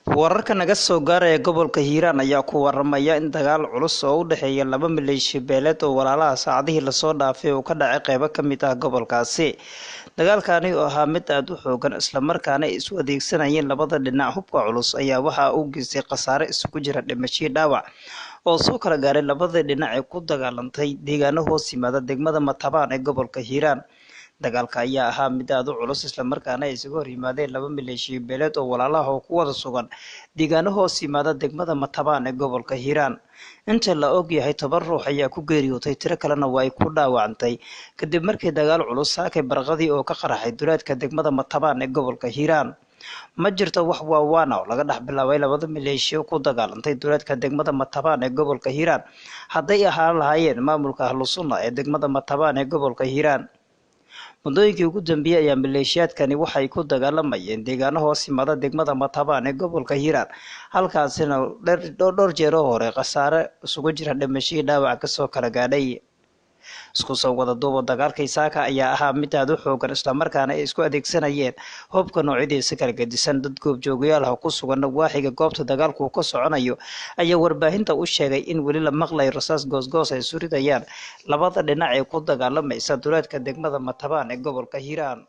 Wararka naga soo gaaraya gobolka Hiiraan ayaa ku waramaya in dagaal culus oo u dhexeeya laba maleeshiya beeleed oo walaalaha saacadihii la soo dhaafay uu ka dhacay qaybo ka mid ah gobolkaasi. Dagaalkani oo ahaa mid aad u xoogan isla markaana ay isu adeegsanayeen labada dhinac hubka culus ayaa waxa uu geystay khasaare isugu jira dhimasho dhaawac oo soo kala gaaray labada dhinac ee ku dagaalantay deegaano hoos yimaada degmada Matabaan ee gobolka Hiiraan. Dagaalka ayaa ahaa mid aad u culus isla markaana ay isaga hor yimaadeen laba maleeshiya beeleed oo walaalaha oo ku wada sugan deegaano hoos yimaada degmada Matabaan ee gobolka Hiiraan. Inta la og yahay 10 ruux ayaa ku geeriyootay, tiro kalena waa ay ku dhaawacantay kadib markii dagaal culus saakay barqadii oo ka qaraxay duleedka degmada Matabaan ee gobolka Hiiraan. Ma jirto wax waawaan oo laga dhex bilaabay labada maleeshiya ku dagaalantay duleedka degmada Matabaan ee gobolka Hiiraan hadday ahaan lahaayeen maamulka Ahlu Sunna ee degmada Matabaan ee gobolka Hiiraan. Muddooyinkii ugu dambeeyay ayaa maleeshiyaadkani waxay ku dagaalamayeen deegaano hoos yimaada degmada Matabaan ee gobolka Hiiraan, halkaasina dhowr jeer oo hore khasaare isugu jira dhimasho iyo dhaawac ka soo kala gaadhay. Isku soo wada duuba dagaalkii saaka ayaa ahaa mid aad u xoogan isla markaana ay isku adeegsanayeen hubka noocyadiisa kala gedisan. Dad goobjoogayaal ah ku sugan nawaaxiga goobta dagaalku ka soconayo ayaa warbaahinta u sheegay in weli la maqlayo rasaas goosgoos ay isu ridayaan labada dhinac ee ku dagaalamaysa duleedka degmada Matabaan ee gobolka Hiiraan.